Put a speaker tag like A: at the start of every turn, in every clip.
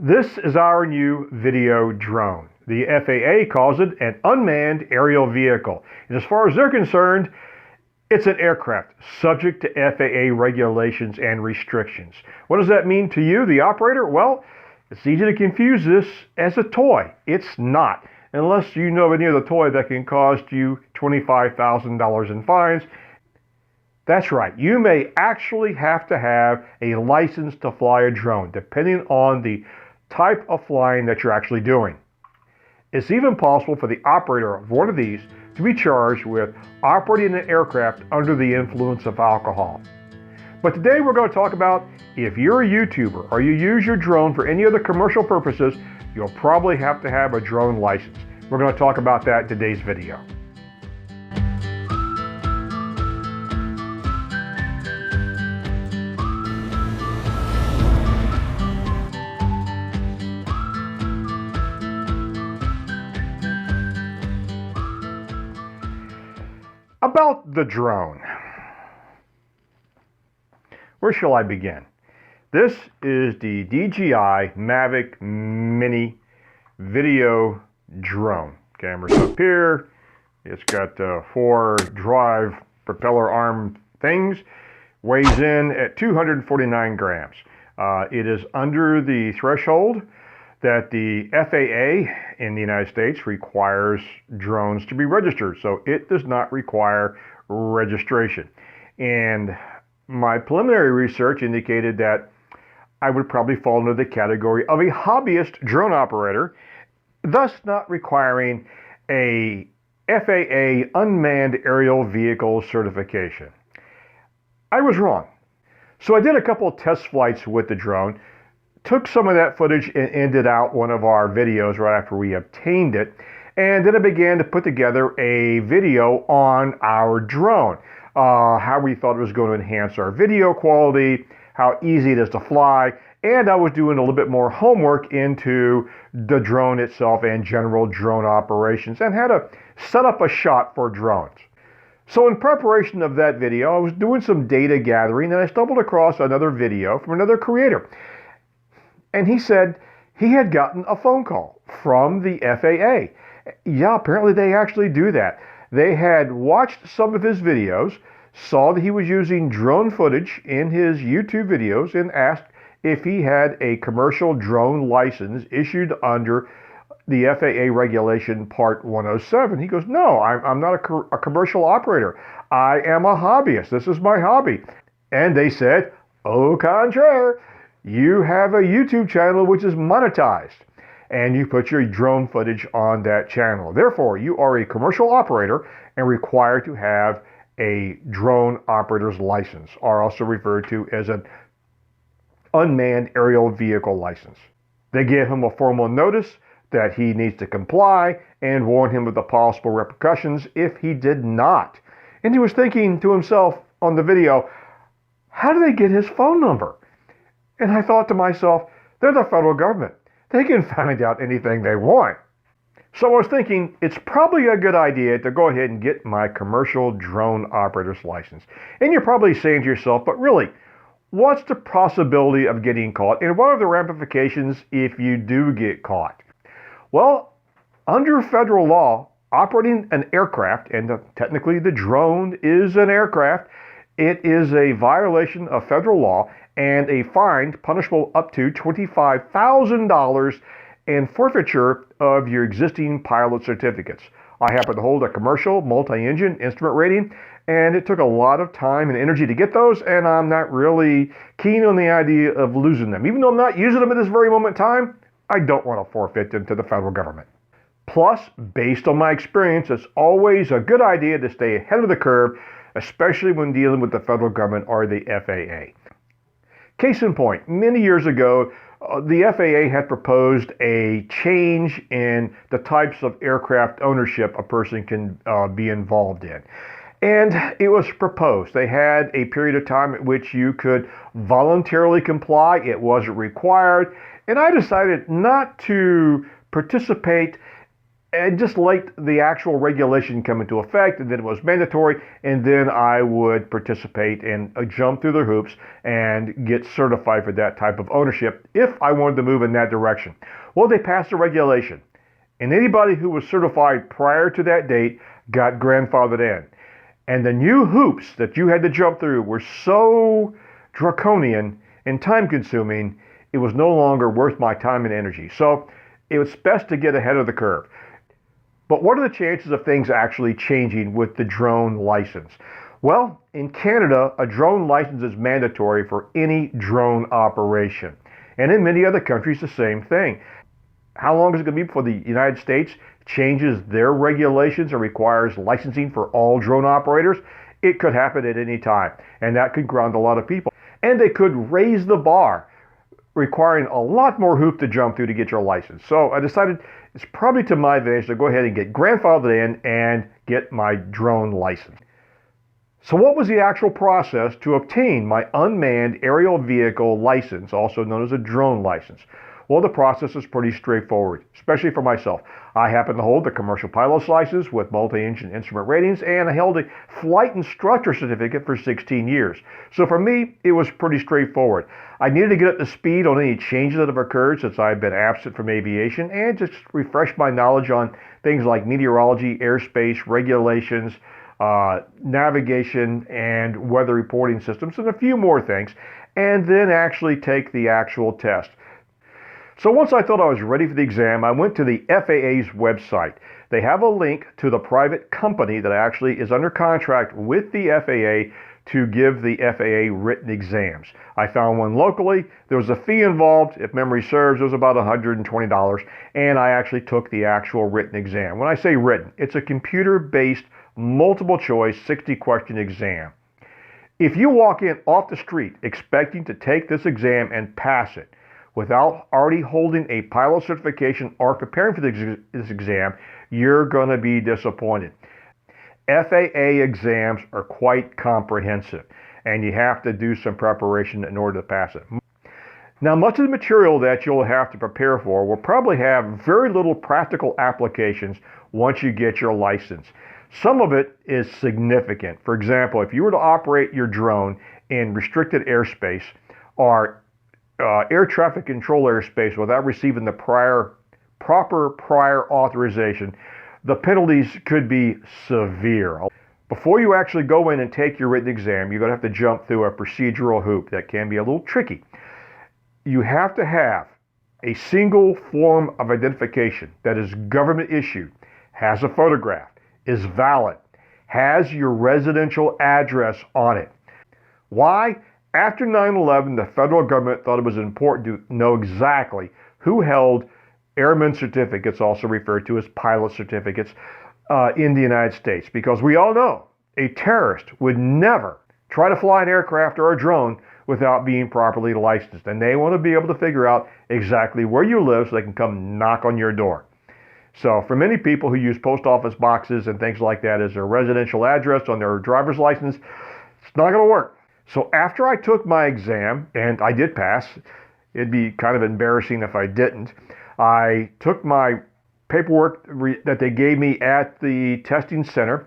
A: This is our new video drone. The FAA calls it an unmanned aerial vehicle. And as far as they're concerned, it's an aircraft subject to FAA regulations and restrictions. What does that mean to you, the operator? Well, it's easy to confuse this as a toy. It's not, unless you know any other toy that can cost you $25,000 in fines. That's right, you may actually have to have a license to fly a drone, depending on the type of flying that you're actually doing. It's even possible for the operator of one of these to be charged with operating an aircraft under the influence of alcohol. But today we're going to talk about if you're a YouTuber or you use your drone for any other commercial purposes, you'll probably have to have a drone license. We're going to talk about that in today's video. About the drone. Where shall I begin? This is the DJI Mavic Mini video drone. Camera's up here. It's got 4 drive propeller arm things. Weighs in at 249 grams. It is under the threshold that the FAA in the United States requires drones to be registered, so it does not require registration. And my preliminary research indicated that I would probably fall into the category of a hobbyist drone operator, thus not requiring a FAA unmanned aerial vehicle certification. I was wrong. So I did a couple of test flights with the drone, took some of that footage and ended out one of our videos right after we obtained it, and then I began to put together a video on our drone, how we thought it was going to enhance our video quality, how easy it is to fly, and I was doing a little bit more homework into the drone itself and general drone operations and how to set up a shot for drones. So in preparation of that video, I was doing some data gathering and I stumbled across another video from another creator. And he said he had gotten a phone call from the FAA. Yeah, apparently they actually do that. They had watched some of his videos, saw that he was using drone footage in his YouTube videos, and asked if he had a commercial drone license issued under the FAA regulation Part 107. He goes, no, I'm not a commercial operator. I am a hobbyist. This is my hobby. And they said, au contraire. You have a YouTube channel which is monetized, and you put your drone footage on that channel. Therefore, you are a commercial operator and required to have a drone operator's license, or also referred to as an unmanned aerial vehicle license. They gave him a formal notice that he needs to comply and warn him of the possible repercussions if he did not. And he was thinking to himself on the video, how do they get his phone number? And I thought to myself, they're the federal government. They can find out anything they want. So I was thinking, it's probably a good idea to go ahead and get my commercial drone operator's license. And you're probably saying to yourself, but really, what's the possibility of getting caught? And what are the ramifications if you do get caught? Well, under federal law, operating an aircraft, and technically the drone is an aircraft, it is a violation of federal law and a fine punishable up to $25,000 and forfeiture of your existing pilot certificates. I happen to hold a commercial multi-engine instrument rating, and it took a lot of time and energy to get those, and I'm not really keen on the idea of losing them. Even though I'm not using them at this very moment in time, I don't want to forfeit them to the federal government. Plus, based on my experience, it's always a good idea to stay ahead of the curve, especially when dealing with the federal government or the FAA. Case in point, many years ago, the FAA had proposed a change in the types of aircraft ownership a person can be involved in. And it was proposed. They had a period of time at which you could voluntarily comply. It wasn't required. And I decided not to participate and just let the actual regulation come into effect, and then it was mandatory, and then I would participate and jump through the hoops and get certified for that type of ownership if I wanted to move in that direction. Well, they passed a regulation, and anybody who was certified prior to that date got grandfathered in. And the new hoops that you had to jump through were so draconian and time-consuming, it was no longer worth my time and energy. So it was best to get ahead of the curve. But what are the chances of things actually changing with the drone license? Well, in Canada, a drone license is mandatory for any drone operation. And in many other countries, the same thing. How long is it going to be before the United States changes their regulations and requires licensing for all drone operators? It could happen at any time, and that could ground a lot of people. And they could raise the bar, requiring a lot more hoop to jump through to get your license. So I decided it's probably to my advantage to go ahead and get grandfathered in and get my drone license. So what was the actual process to obtain my unmanned aerial vehicle license, also known as a drone license? Well, the process is pretty straightforward, especially for myself. I happen to hold the commercial pilot's license with multi-engine instrument ratings, and I held a flight instructor certificate for 16 years. So for me, it was pretty straightforward. I needed to get up to speed on any changes that have occurred since I've been absent from aviation, and just refresh my knowledge on things like meteorology, airspace, regulations, navigation, and weather reporting systems, and a few more things, and then actually take the actual test. So once I thought I was ready for the exam, I went to the FAA's website. They have a link to the private company that actually is under contract with the FAA to give the FAA written exams. I found one locally. There was a fee involved. If memory serves, it was about $120, and I actually took the actual written exam. When I say written, it's a computer-based, multiple-choice, 60-question exam. If you walk in off the street expecting to take this exam and pass it, without already holding a pilot certification or preparing for this exam, you're going to be disappointed. FAA exams are quite comprehensive, and you have to do some preparation in order to pass it. Now, much of the material that you'll have to prepare for will probably have very little practical applications once you get your license. Some of it is significant. For example, if you were to operate your drone in restricted airspace or air traffic control airspace without receiving the proper prior authorization, the penalties could be severe. Before you actually go in and take your written exam, you're going to have to jump through a procedural hoop that can be a little tricky. You have to have a single form of identification that is government issued, has a photograph, is valid, has your residential address on it. Why? After 9/11, the federal government thought it was important to know exactly who held airman certificates, also referred to as pilot certificates, in the United States. Because we all know a terrorist would never try to fly an aircraft or a drone without being properly licensed. And they want to be able to figure out exactly where you live so they can come knock on your door. So for many people who use post office boxes and things like that as their residential address on their driver's license, it's not going to work. So after I took my exam, and I did pass, it'd be kind of embarrassing if I didn't, I took my paperwork that they gave me at the testing center,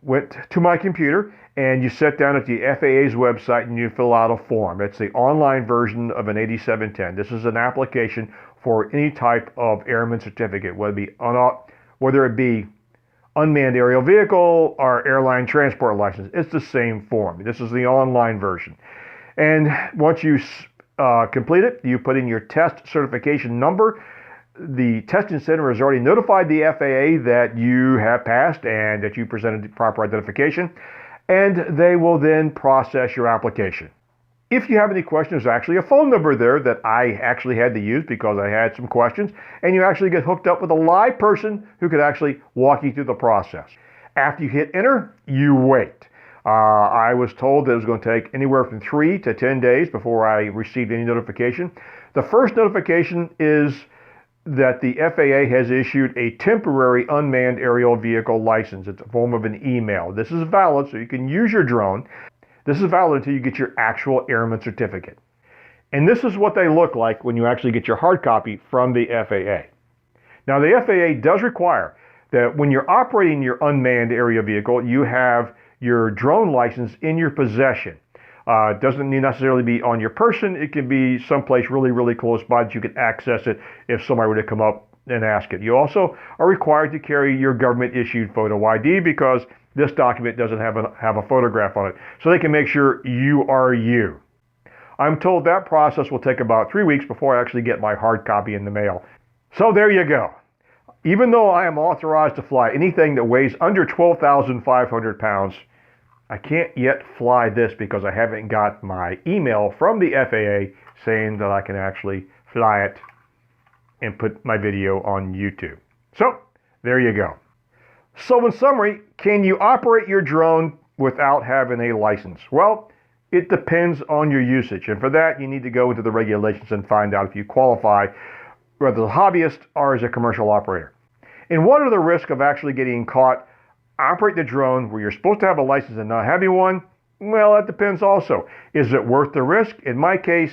A: went to my computer, and you sit down at the FAA's website and you fill out a form. It's the online version of an 8710. This is an application for any type of airman certificate, whether it be unmanned aerial vehicle or airline transport license. It's the same form. This is the online version. And once you complete it, you put in your test certification number. The testing center has already notified the FAA that you have passed and that you presented proper identification, and they will then process your application. If you have any questions, there's actually a phone number there that I actually had to use because I had some questions, and you actually get hooked up with a live person who could actually walk you through the process. After you hit enter, you wait. I was told that it was going to take anywhere from 3 to 10 days before I received any notification. The first notification is that the FAA has issued a temporary unmanned aerial vehicle license. It's a form of an email. This is valid, so you can use your drone. This is valid until you get your actual airman certificate. And this is what they look like when you actually get your hard copy from the FAA. Now, the FAA does require that when you're operating your unmanned area vehicle, you have your drone license in your possession. It doesn't necessarily be on your person. It can be someplace really, really close by that you can access it if somebody were to come up and ask it. You also are required to carry your government-issued photo ID because this document doesn't have a photograph on it, so they can make sure you are you. I'm told that process will take about 3 weeks before I actually get my hard copy in the mail. So there you go. Even though I am authorized to fly anything that weighs under 12,500 pounds, I can't yet fly this because I haven't got my email from the FAA saying that I can actually fly it and put my video on YouTube. So there you go. So in summary, can you operate your drone without having a license? Well, it depends on your usage, and for that you need to go into the regulations and find out if you qualify whether as a hobbyist or as a commercial operator. And what are the risks of actually getting caught operating the drone where you're supposed to have a license and not having one? Well, that depends also. Is it worth the risk? In my case,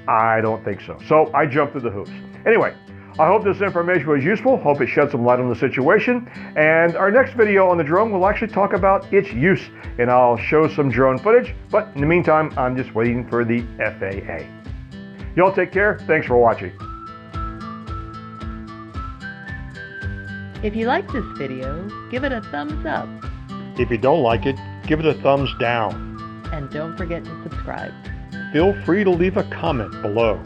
A: I don't think so. So I jumped through the hoops. Anyway, I hope this information was useful. Hope it shed some light on the situation. And our next video on the drone will actually talk about its use, and I'll show some drone footage. But in the meantime, I'm just waiting for the FAA. Y'all take care. Thanks for watching.
B: If you like this video, give it a thumbs up.
A: If you don't like it, give it a thumbs down.
B: And don't forget to subscribe.
A: Feel free to leave a comment below.